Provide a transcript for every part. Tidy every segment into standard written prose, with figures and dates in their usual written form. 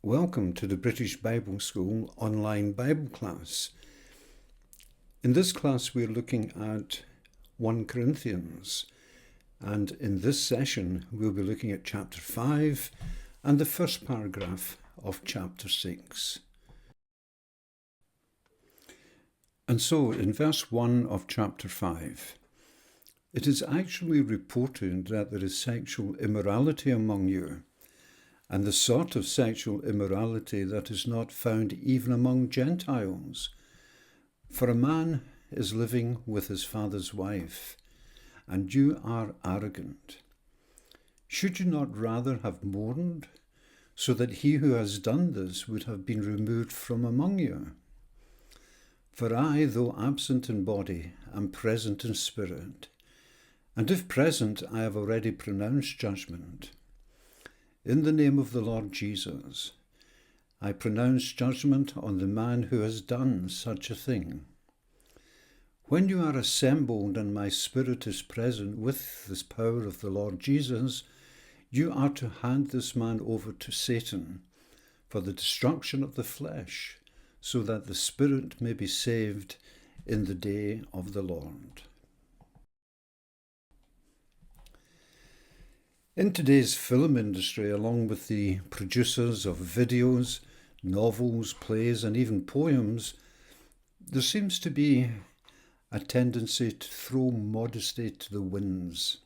Welcome to the British Bible School online Bible class. In this class we're looking at 1 Corinthians, and in this session we'll be looking at chapter 5 and the first paragraph of chapter 6. And so in verse 1 of chapter 5, it is actually reported that there is sexual immorality among you, and the sort of sexual immorality that is not found even among Gentiles. For a man is living with his father's wife, and you are arrogant. Should you not rather have mourned, so that he who has done this would have been removed from among you? For I, though absent in body, am present in spirit, and if present, I have already pronounced judgment. In the name of the Lord Jesus, I pronounce judgment on the man who has done such a thing. When you are assembled and my spirit is present with the power of the Lord Jesus, you are to hand this man over to Satan for the destruction of the flesh, so that the spirit may be saved in the day of the Lord. In today's film industry, along with the producers of videos, novels, plays, and even poems, there seems to be a tendency to throw modesty to the winds.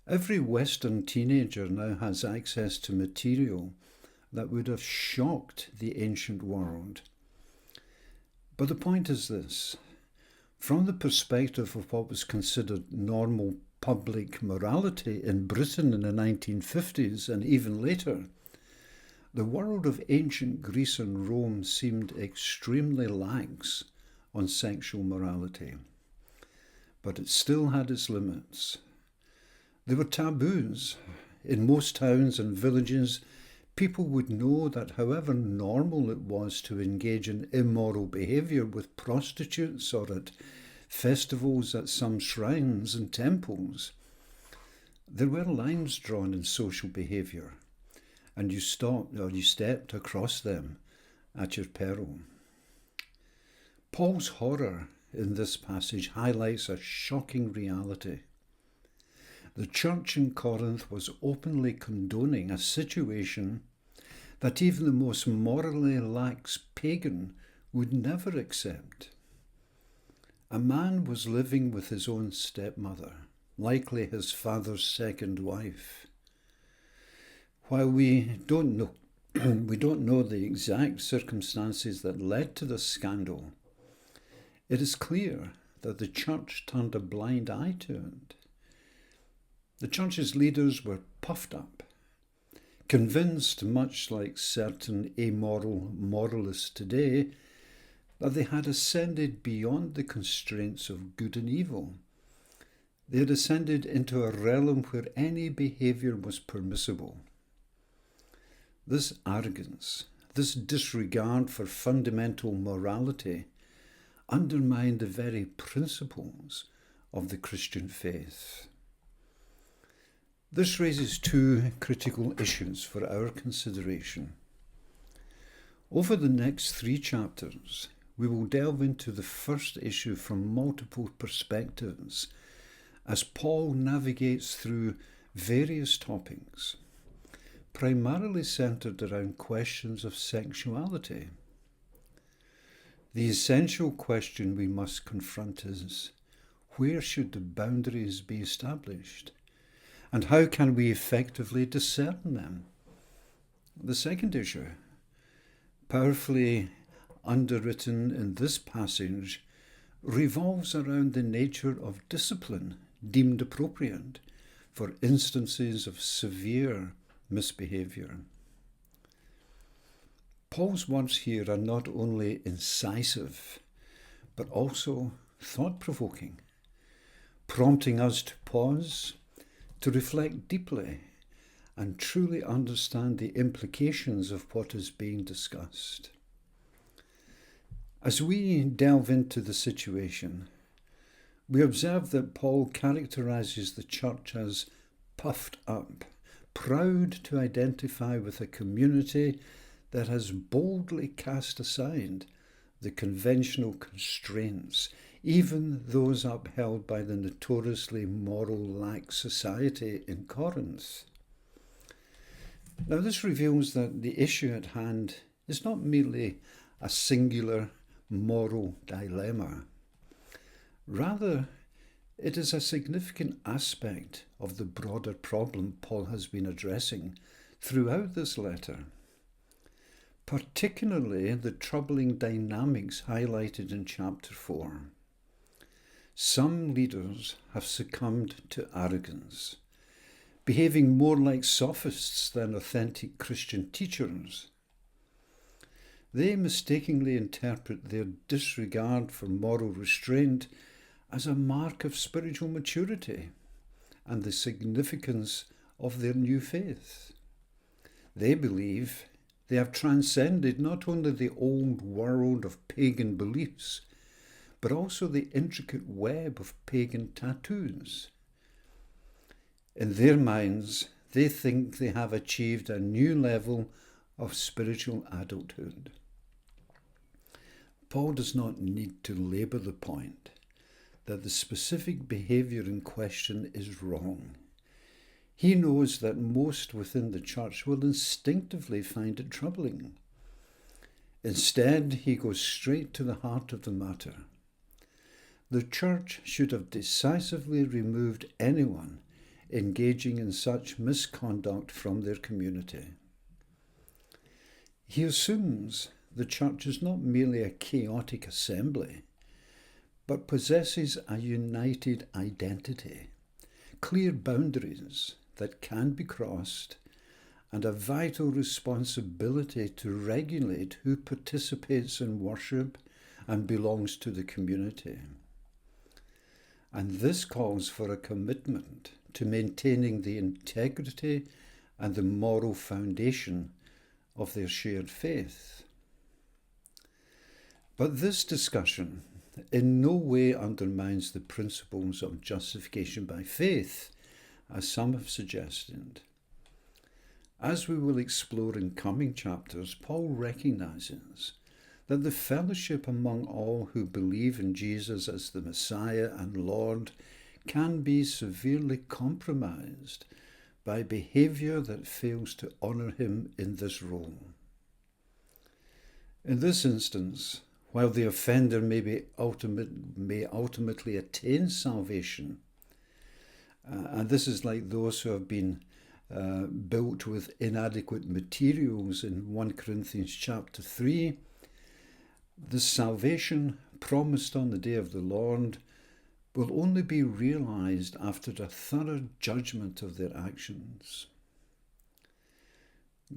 Every Western teenager now has access to material that would have shocked the ancient world. But the point is this: from the perspective of what was considered normal public morality in Britain in the 1950s and even later, the world of ancient Greece and Rome seemed extremely lax on sexual morality. But it still had its limits. There were taboos. In most towns and villages, people would know that however normal it was to engage in immoral behaviour with prostitutes or at festivals at some shrines and temples, there were lines drawn in social behaviour, and you stepped across them at your peril. Paul's horror in this passage highlights a shocking reality. The church in Corinth was openly condoning a situation that even the most morally lax pagan would never accept. A man was living with his own stepmother, likely his father's second wife. While we don't know the exact circumstances that led to this scandal, it is clear that the church turned a blind eye to it. The church's leaders were puffed up, convinced, much like certain amoral moralists today, that they had ascended beyond the constraints of good and evil. They had ascended into a realm where any behaviour was permissible. This arrogance, this disregard for fundamental morality, undermined the very principles of the Christian faith. This raises two critical issues for our consideration. Over the next 3 chapters, we will delve into the first issue from multiple perspectives as Paul navigates through various topics, primarily centred around questions of sexuality. The essential question we must confront is, where should the boundaries be established, and how can we effectively discern them? The second issue, powerfully underwritten in this passage, revolves around the nature of discipline deemed appropriate for instances of severe misbehaviour. Paul's words here are not only incisive, but also thought-provoking, prompting us to pause, to reflect deeply, and truly understand the implications of what is being discussed. As we delve into the situation, we observe that Paul characterises the church as puffed up, proud to identify with a community that has boldly cast aside the conventional constraints, even those upheld by the notoriously moral lax society in Corinth. Now, this reveals that the issue at hand is not merely a singular moral dilemma. Rather, it is a significant aspect of the broader problem Paul has been addressing throughout this letter, particularly the troubling dynamics highlighted in chapter 4. Some leaders have succumbed to arrogance, behaving more like sophists than authentic Christian teachers. They mistakenly interpret their disregard for moral restraint as a mark of spiritual maturity and the significance of their new faith. They believe they have transcended not only the old world of pagan beliefs, but also the intricate web of pagan tattoos. In their minds, they think they have achieved a new level of spiritual adulthood. Paul does not need to labour the point that the specific behaviour in question is wrong. He knows that most within the church will instinctively find it troubling. Instead, he goes straight to the heart of the matter. The church should have decisively removed anyone engaging in such misconduct from their community. He assumes the church is not merely a chaotic assembly, but possesses a united identity, clear boundaries that can be crossed, and a vital responsibility to regulate who participates in worship and belongs to the community. And this calls for a commitment to maintaining the integrity and the moral foundation of their shared faith. But this discussion in no way undermines the principles of justification by faith, as some have suggested. As we will explore in coming chapters, Paul recognizes that the fellowship among all who believe in Jesus as the Messiah and Lord can be severely compromised by behaviour that fails to honour him in this role. In this instance, while the offender may ultimately attain salvation, and this is like those who have been built with inadequate materials in 1 Corinthians chapter 3, the salvation promised on the day of the Lord will only be realised after a thorough judgment of their actions.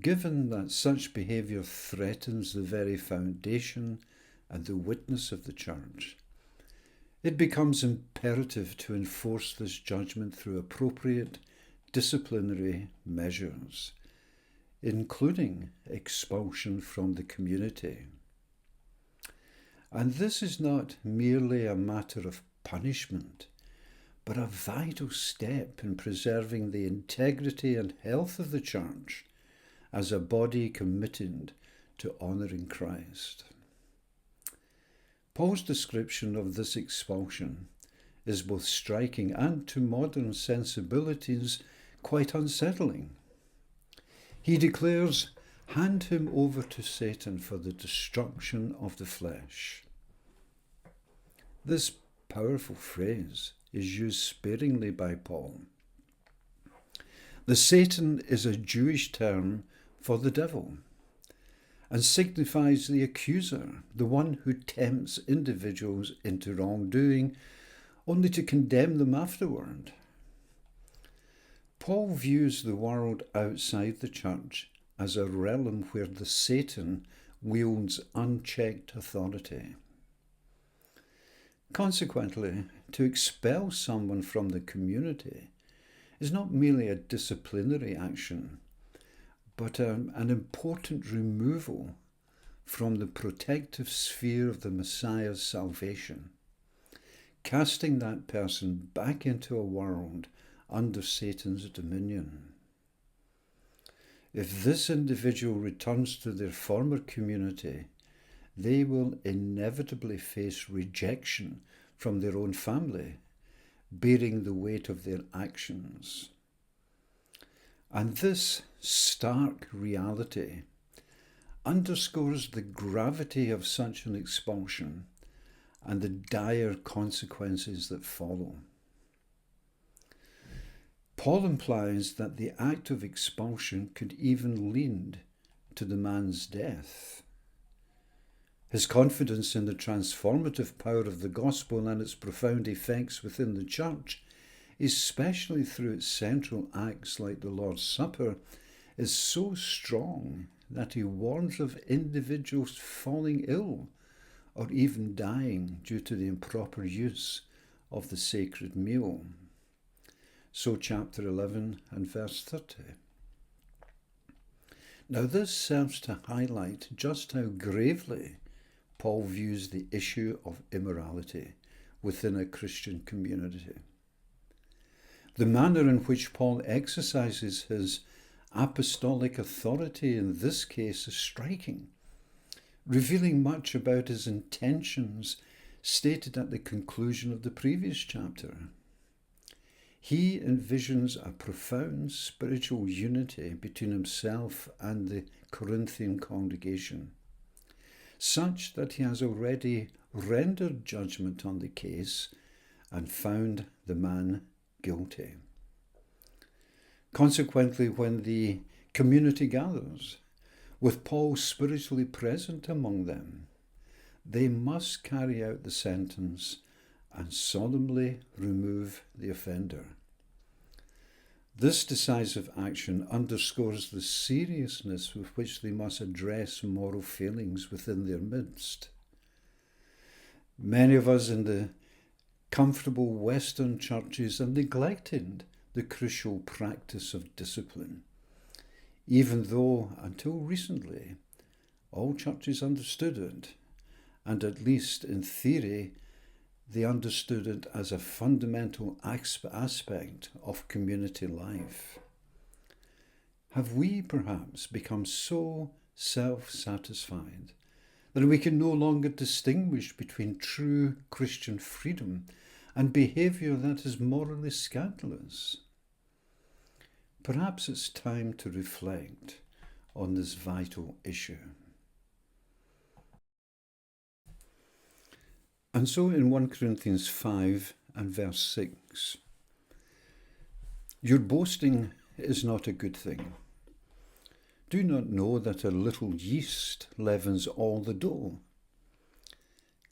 Given that such behaviour threatens the very foundation and the witness of the church, it becomes imperative to enforce this judgment through appropriate disciplinary measures, including expulsion from the community. And this is not merely a matter of punishment, but a vital step in preserving the integrity and health of the church as a body committed to honouring Christ. Paul's description of this expulsion is both striking and, to modern sensibilities, quite unsettling. He declares, "Hand him over to Satan for the destruction of the flesh." This powerful phrase is used sparingly by Paul. The Satan is a Jewish term for the devil, and signifies the accuser, the one who tempts individuals into wrongdoing, only to condemn them afterward. Paul views the world outside the church as a realm where the Satan wields unchecked authority. Consequently, to expel someone from the community is not merely a disciplinary action, but an important removal from the protective sphere of the Messiah's salvation, casting that person back into a world under Satan's dominion. If this individual returns to their former community, they will inevitably face rejection from their own family, bearing the weight of their actions. And this stark reality underscores the gravity of such an expulsion and the dire consequences that follow. Paul implies that the act of expulsion could even lead to the man's death. His confidence in the transformative power of the gospel and its profound effects within the church, especially through its central acts like the Lord's Supper, is so strong that he warns of individuals falling ill or even dying due to the improper use of the sacred meal. So chapter 11 and verse 30. Now this serves to highlight just how gravely Paul views the issue of immorality within a Christian community. The manner in which Paul exercises his apostolic authority in this case is striking, revealing much about his intentions stated at the conclusion of the previous chapter. He envisions a profound spiritual unity between himself and the Corinthian congregation, such that he has already rendered judgment on the case and found the man guilty. Consequently, when the community gathers, with Paul spiritually present among them, they must carry out the sentence and solemnly remove the offender. This decisive action underscores the seriousness with which they must address moral failings within their midst. Many of us in the comfortable Western churches have neglected the crucial practice of discipline, even though, until recently, all churches understood it, and at least in theory, they understood it as a fundamental aspect of community life. Have we perhaps become so self-satisfied that we can no longer distinguish between true Christian freedom and behaviour that is morally scandalous? Perhaps it's time to reflect on this vital issue. And so in 1 Corinthians 5 and verse 6, your boasting is not a good thing. Do you not know that a little yeast leavens all the dough?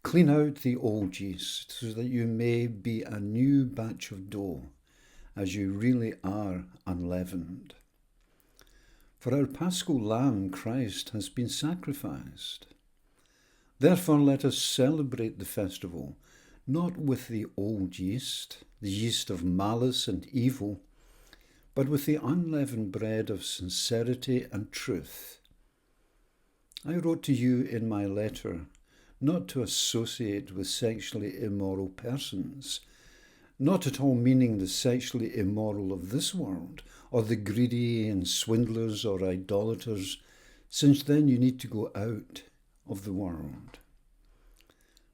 Clean out the old yeast so that you may be a new batch of dough, as you really are unleavened. For our paschal lamb, Christ, has been sacrificed. Therefore let us celebrate the festival, not with the old yeast, the yeast of malice and evil, but with the unleavened bread of sincerity and truth. I wrote to you in my letter not to associate with sexually immoral persons, not at all meaning the sexually immoral of this world, or the greedy and swindlers or idolaters, since then you need to go out of the world.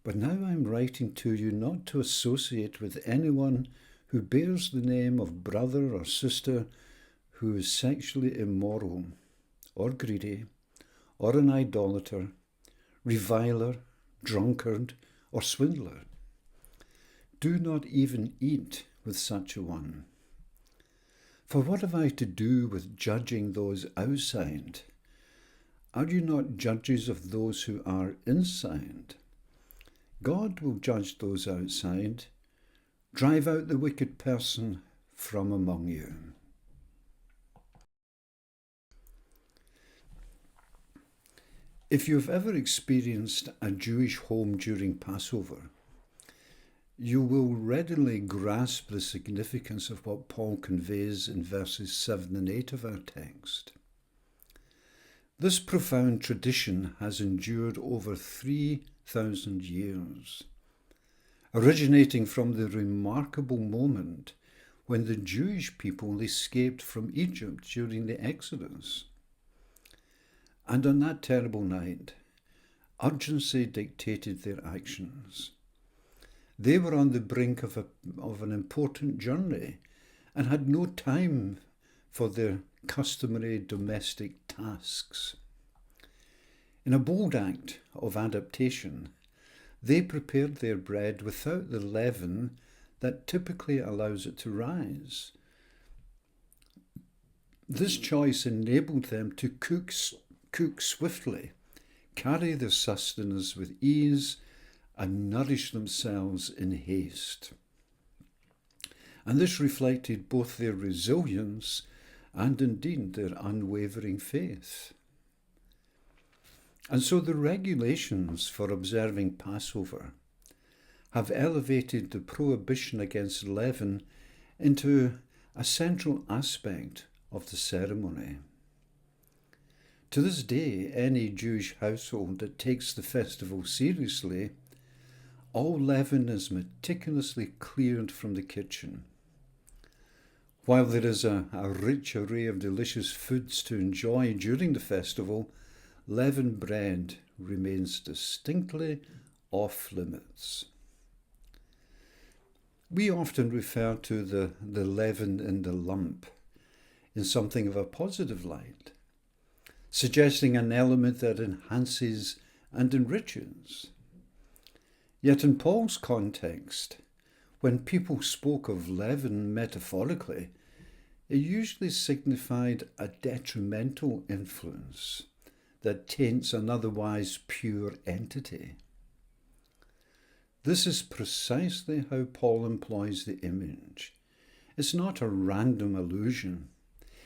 But now I'm writing to you not to associate with anyone who bears the name of brother or sister who is sexually immoral, or greedy, or an idolater, reviler, drunkard, or swindler. Do not even eat with such a one. For what have I to do with judging those outside? Are you not judges of those who are inside? God will judge those outside. Drive out the wicked person from among you. If you've ever experienced a Jewish home during Passover, you will readily grasp the significance of what Paul conveys in verses 7 and 8 of our text. This profound tradition has endured over 3,000 years, originating from the remarkable moment when the Jewish people escaped from Egypt during the Exodus. And on that terrible night, urgency dictated their actions. They were on the brink of an important journey and had no time for their customary domestic tasks. In a bold act of adaptation, they prepared their bread without the leaven that typically allows it to rise. This choice enabled them to cook swiftly, carry their sustenance with ease, and nourish themselves in haste. And this reflected both their resilience and indeed their unwavering faith. And so the regulations for observing Passover have elevated the prohibition against leaven into a central aspect of the ceremony. To this day, any Jewish household that takes the festival seriously, all leaven is meticulously cleared from the kitchen. While there is a rich array of delicious foods to enjoy during the festival, leavened bread remains distinctly off limits. We often refer to the leaven in the lump in something of a positive light, suggesting an element that enhances and enriches. Yet in Paul's context, when people spoke of leaven metaphorically, it usually signified a detrimental influence that taints an otherwise pure entity. This is precisely how Paul employs the image. It's not a random allusion.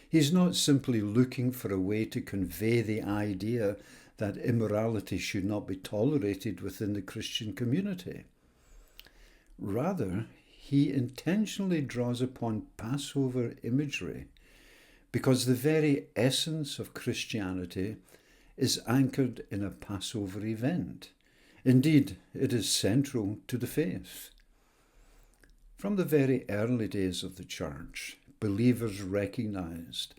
He's not simply looking for a way to convey the idea that immorality should not be tolerated within the Christian community. Rather, he intentionally draws upon Passover imagery because the very essence of Christianity is anchored in a Passover event. Indeed, it is central to the faith. From the very early days of the church, believers recognized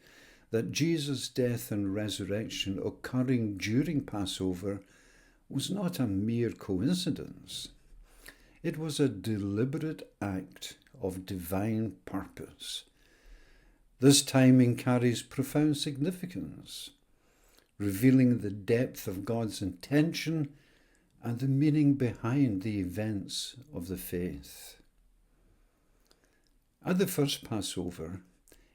that Jesus' death and resurrection occurring during Passover was not a mere coincidence. It was a deliberate act of divine purpose. This timing carries profound significance, revealing the depth of God's intention and the meaning behind the events of the faith. At the first Passover,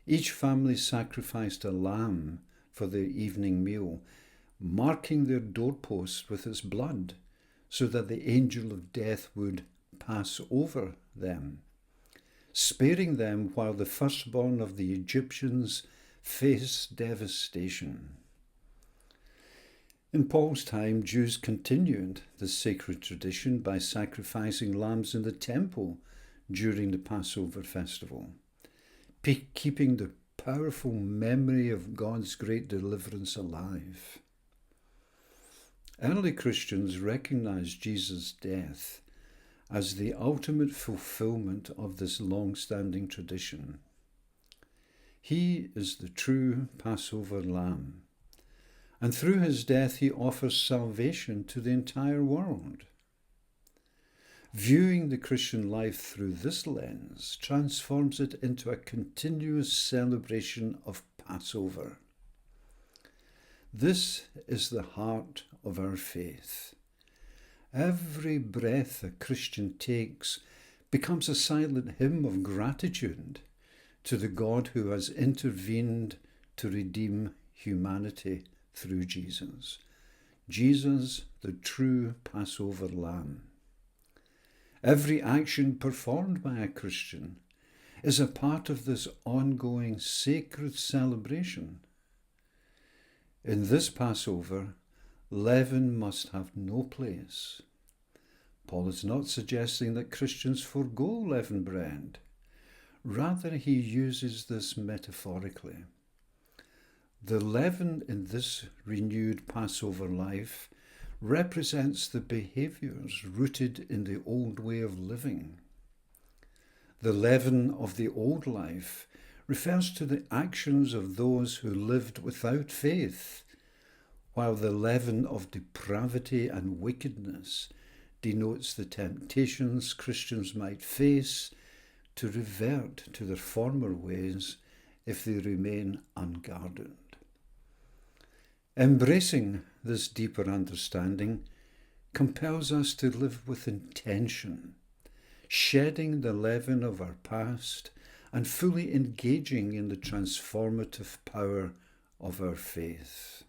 each family sacrificed a lamb for their evening meal, marking their doorposts with its blood, so that the angel of death would pass over them, sparing them while the firstborn of the Egyptians faced devastation. In Paul's time, Jews continued the sacred tradition by sacrificing lambs in the temple during the Passover festival, keeping the powerful memory of God's great deliverance alive. Early Christians recognized Jesus' death as the ultimate fulfillment of this long-standing tradition. He is the true Passover lamb, and through his death he offers salvation to the entire world. Viewing the Christian life through this lens transforms it into a continuous celebration of Passover. This is the heart of our faith. Every breath a Christian takes becomes a silent hymn of gratitude to the God who has intervened to redeem humanity through Jesus. Jesus, the true Passover lamb. Every action performed by a Christian is a part of this ongoing sacred celebration. In this Passover, leaven must have no place. Paul is not suggesting that Christians forego leavened bread. Rather, he uses this metaphorically. The leaven in this renewed Passover life represents the behaviours rooted in the old way of living. The leaven of the old life refers to the actions of those who lived without faith, while the leaven of depravity and wickedness denotes the temptations Christians might face to revert to their former ways if they remain unguarded. Embracing this deeper understanding compels us to live with intention, shedding the leaven of our past and fully engaging in the transformative power of our faith.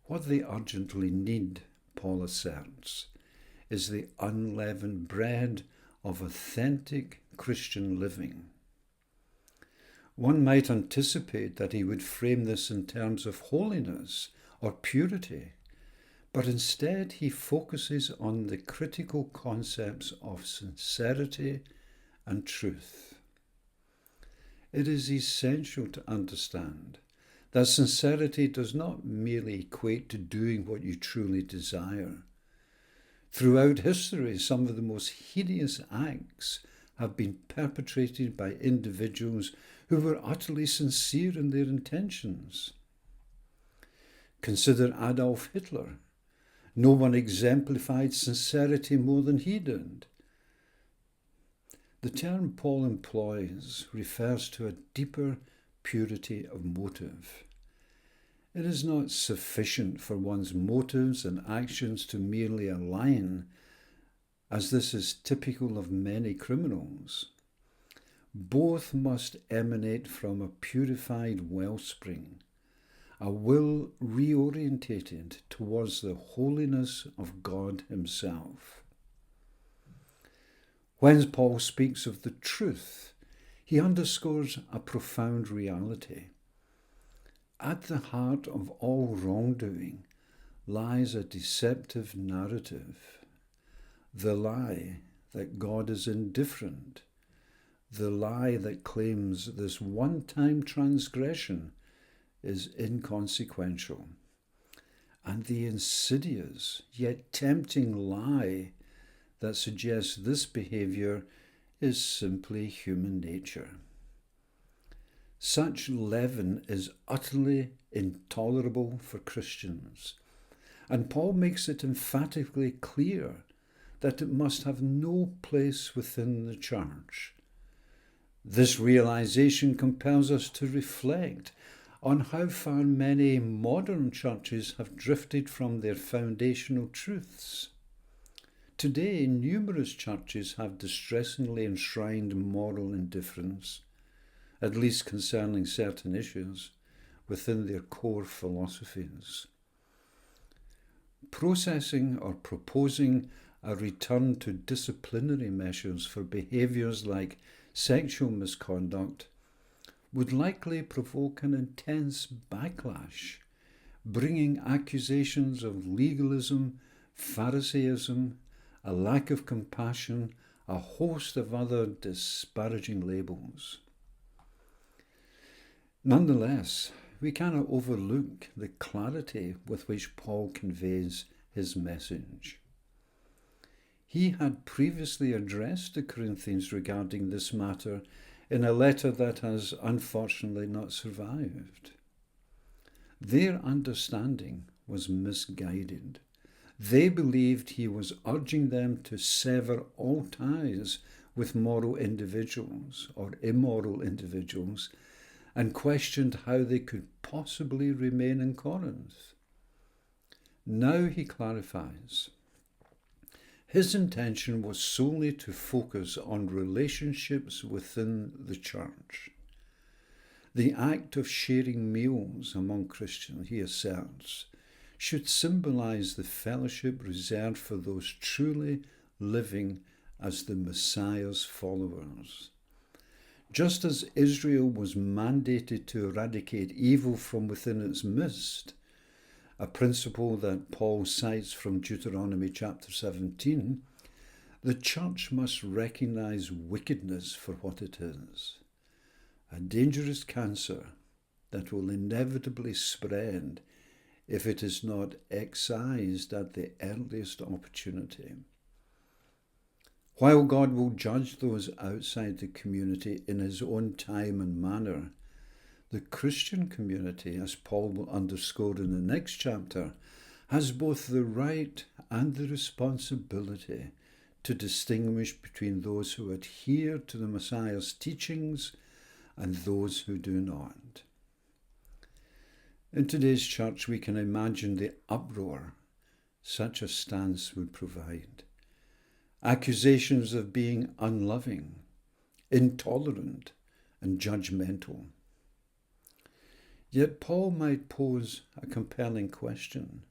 What they urgently need, Paul asserts, is the unleavened bread of authentic Christian living. One might anticipate that he would frame this in terms of holiness or purity, but instead he focuses on the critical concepts of sincerity and truth. It is essential to understand that sincerity does not merely equate to doing what you truly desire. Throughout history, some of the most hideous acts have been perpetrated by individuals who were utterly sincere in their intentions. Consider Adolf Hitler. No one exemplified sincerity more than he did. The term Paul employs refers to a deeper purity of motive. It is not sufficient for one's motives and actions to merely align, as this is typical of many criminals. Both must emanate from a purified wellspring, a will reorientated towards the holiness of God Himself. When Paul speaks of the truth, he underscores a profound reality. At the heart of all wrongdoing lies a deceptive narrative, the lie that God is indifferent, the lie that claims this one-time transgression is inconsequential, and the insidious yet tempting lie that suggests this behaviour is simply human nature. Such leaven is utterly intolerable for Christians, and Paul makes it emphatically clear that it must have no place within the church. This realization compels us to reflect on how far many modern churches have drifted from their foundational truths. Today, numerous churches have distressingly enshrined moral indifference, at least concerning certain issues, within their core philosophies. Processing or proposing a return to disciplinary measures for behaviours like sexual misconduct would likely provoke an intense backlash, bringing accusations of legalism, Pharisaism, a lack of compassion, a host of other disparaging labels. Nonetheless, we cannot overlook the clarity with which Paul conveys his message. He had previously addressed the Corinthians regarding this matter in a letter that has unfortunately not survived. Their understanding was misguided. They believed he was urging them to sever all ties with moral individuals or immoral individuals, and questioned how they could possibly remain in Corinth. Now he clarifies. His intention was solely to focus on relationships within the church. The act of sharing meals among Christians, he asserts, should symbolize the fellowship reserved for those truly living as the Messiah's followers. Just as Israel was mandated to eradicate evil from within its midst, a principle that Paul cites from Deuteronomy chapter 17, the church must recognize wickedness for what it is, a dangerous cancer that will inevitably spread if it is not excised at the earliest opportunity. While God will judge those outside the community in his own time and manner, The Christian community, as Paul will underscore in the next chapter, has both the right and the responsibility to distinguish between those who adhere to the Messiah's teachings and those who do not. In today's church, we can imagine the uproar such a stance would provide. Accusations of being unloving, intolerant, and judgmental. Yet Paul might pose a compelling question.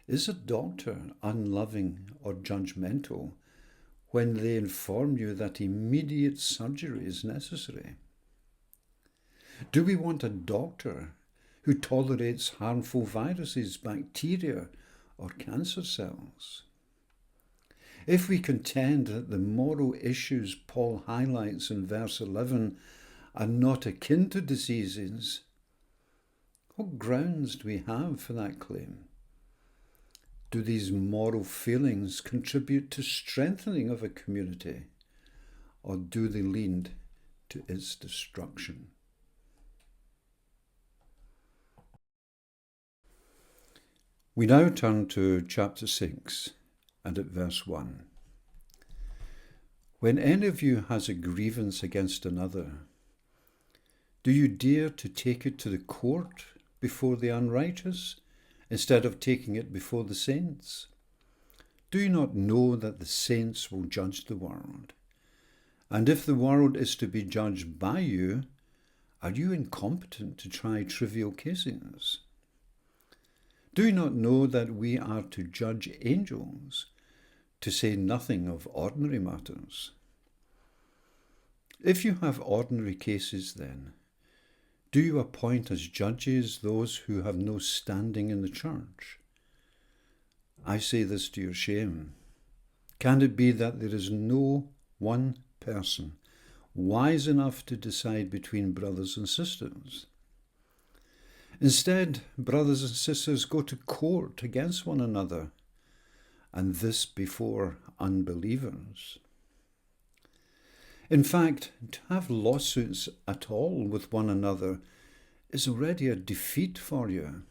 Is a doctor unloving or judgmental when they inform you that immediate surgery is necessary? Do we want a doctor who tolerates harmful viruses, bacteria, or cancer cells? If we contend that the moral issues Paul highlights in verse 11 are not akin to diseases, what grounds do we have for that claim? Do these moral feelings contribute to strengthening of a community, or do they lead to its destruction? We now turn to chapter 6 and at verse 1. When any of you has a grievance against another, do you dare to take it to the court before the unrighteous, instead of taking it before the saints? Do you not know that the saints will judge the world? And if the world is to be judged by you, are you incompetent to try trivial cases? Do you not know that we are to judge angels, to say nothing of ordinary matters? If you have ordinary cases, then, do you appoint as judges those who have no standing in the church? I say this to your shame. Can it be that there is no one person wise enough to decide between brothers and sisters? Instead, brothers and sisters go to court against one another, and this before unbelievers. In fact, to have lawsuits at all with one another is already a defeat for you.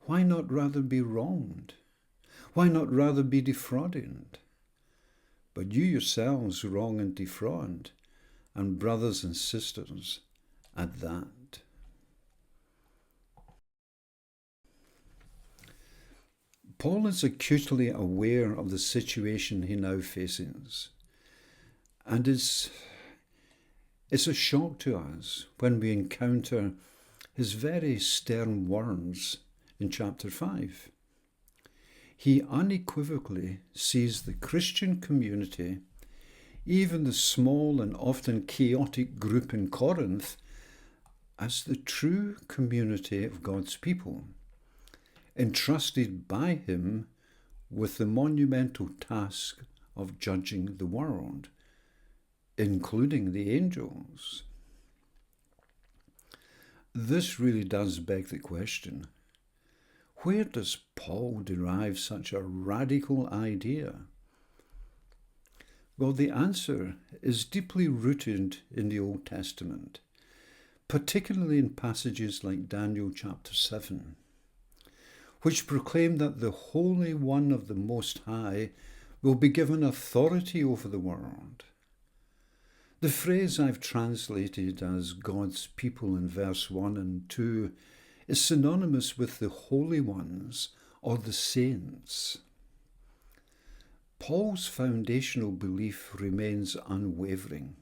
Why not rather be wronged? Why not rather be defrauded? But you yourselves wrong and defraud, and brothers and sisters at that. Paul is acutely aware of the situation he now faces, and it's a shock to us when we encounter his very stern words in chapter 5. He unequivocally sees the Christian community, even the small and often chaotic group in Corinth, as the true community of God's people, entrusted by him with the monumental task of judging the world, including the angels. This really does beg the question, where does Paul derive such a radical idea? Well, the answer is deeply rooted in the Old Testament, particularly in passages like Daniel chapter 7. Which proclaim that the Holy One of the Most High will be given authority over the world. The phrase I've translated as God's people in verse 1 and 2 is synonymous with the holy ones or the saints. Paul's foundational belief remains unwavering.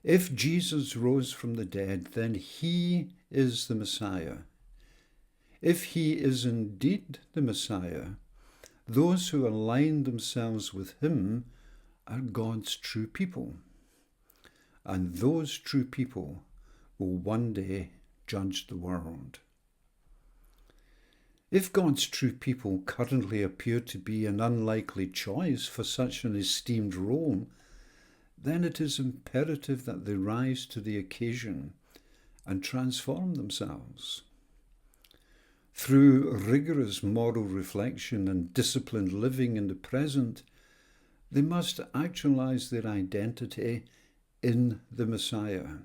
If Jesus rose from the dead, then he is the Messiah. If he is indeed the Messiah, those who align themselves with him are God's true people. And those true people will one day judge the world. If God's true people currently appear to be an unlikely choice for such an esteemed role, then it is imperative that they rise to the occasion and transform themselves. Through rigorous moral reflection and disciplined living in the present, they must actualize their identity in the Messiah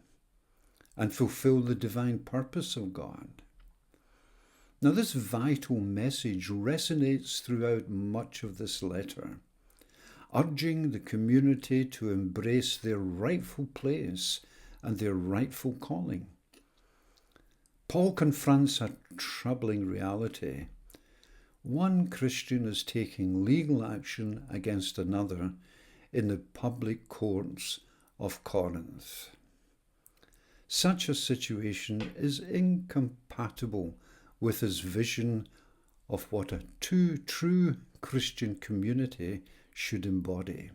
and fulfill the divine purpose of God. Now, this vital message resonates throughout much of this letter, urging the community to embrace their rightful place and their rightful calling. Paul confronts a troubling reality. One Christian is taking legal action against another in the public courts of Corinth. Such a situation is incompatible with his vision of what a true Christian community should embody.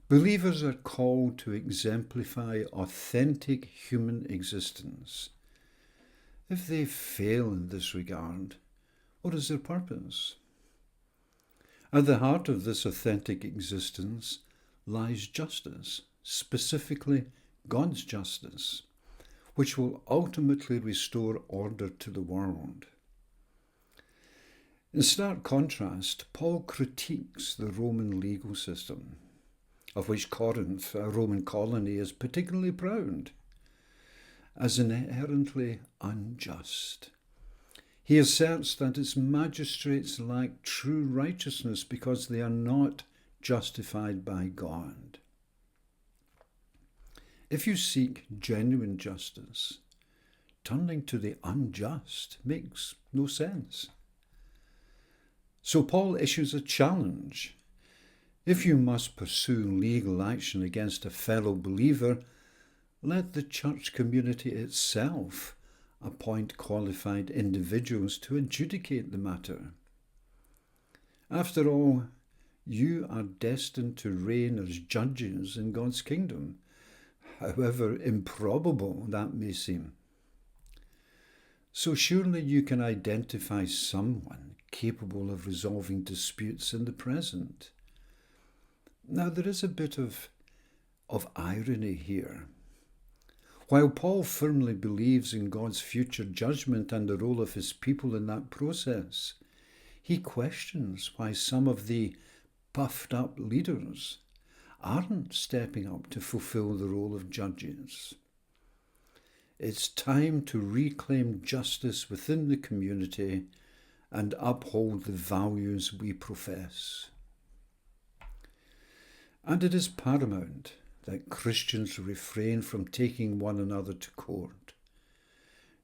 Believers are called to exemplify authentic human existence. If they fail in this regard, what is their purpose? At the heart of this authentic existence lies justice, specifically God's justice, which will ultimately restore order to the world. In stark contrast, Paul critiques the Roman legal system, of which Corinth, a Roman colony, is particularly proud, as inherently unjust. He asserts that its magistrates lack true righteousness because they are not justified by God. If you seek genuine justice, turning to the unjust makes no sense. So Paul issues a challenge. If you must pursue legal action against a fellow believer, let the church community itself appoint qualified individuals to adjudicate the matter. After all, you are destined to reign as judges in God's kingdom, however improbable that may seem. So surely you can identify someone capable of resolving disputes in the present. Now there is a bit of irony here. While Paul firmly believes in God's future judgment and the role of his people in that process, he questions why some of the puffed up leaders aren't stepping up to fulfill the role of judges. It's time to reclaim justice within the community and uphold the values we profess. And it is paramount that Christians refrain from taking one another to court.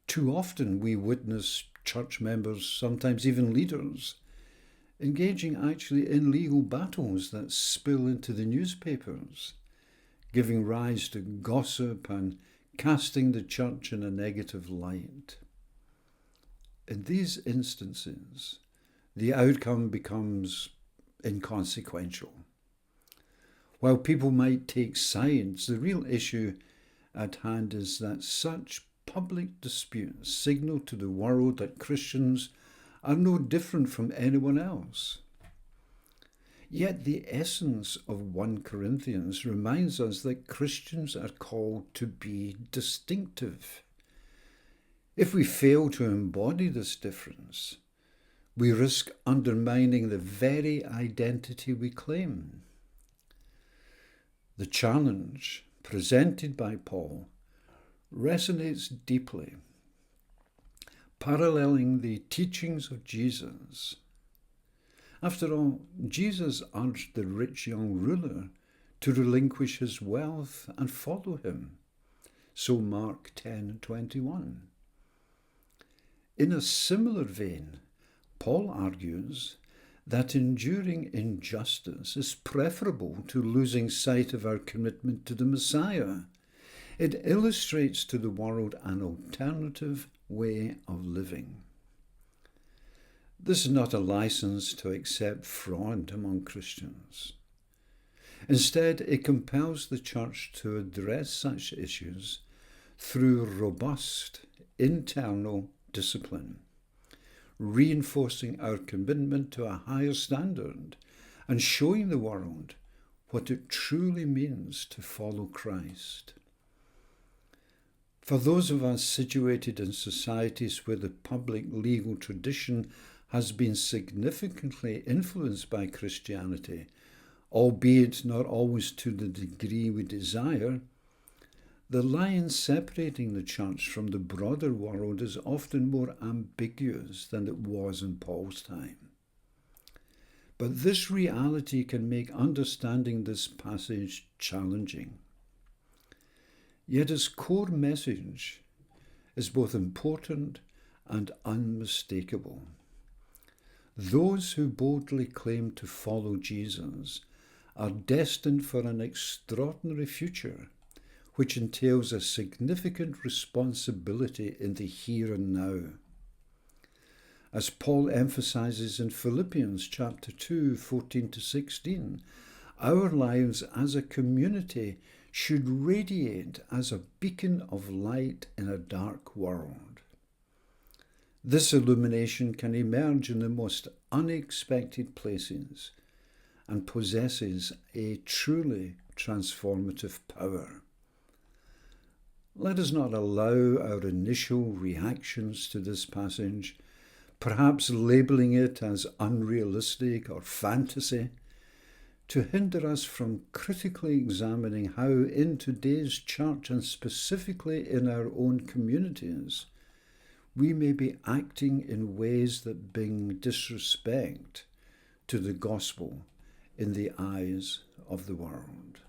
Too often we witness church members, sometimes even leaders, engaging actually in legal battles that spill into the newspapers, giving rise to gossip and casting the church in a negative light. In these instances, the outcome becomes inconsequential. While people might take sides, the real issue at hand is that such public disputes signal to the world that Christians are no different from anyone else. Yet the essence of 1 Corinthians reminds us that Christians are called to be distinctive. If we fail to embody this difference, we risk undermining the very identity we claim. The challenge presented by Paul resonates deeply, paralleling the teachings of Jesus. After all, Jesus urged the rich young ruler to relinquish his wealth and follow him. So Mark 10:21. In a similar vein, Paul argues that enduring injustice is preferable to losing sight of our commitment to the Messiah. It illustrates to the world an alternative way of living. This is not a license to accept fraud among Christians. Instead, it compels the church to address such issues through robust internal discipline, reinforcing our commitment to a higher standard and showing the world what it truly means to follow Christ. For those of us situated in societies where the public legal tradition has been significantly influenced by Christianity, albeit not always to the degree we desire, The line separating the church from the broader world is often more ambiguous than it was in Paul's time. But this reality can make understanding this passage challenging. Yet its core message is both important and unmistakable. Those who boldly claim to follow Jesus are destined for an extraordinary future, which entails a significant responsibility in the here and now. As Paul emphasizes in Philippians chapter 2, 14 to 16, our lives as a community should radiate as a beacon of light in a dark world. This illumination can emerge in the most unexpected places and possesses a truly transformative power. Let us not allow our initial reactions to this passage, perhaps labeling it as unrealistic or fantasy, to hinder us from critically examining how in today's church and specifically in our own communities, we may be acting in ways that bring disrespect to the gospel in the eyes of the world.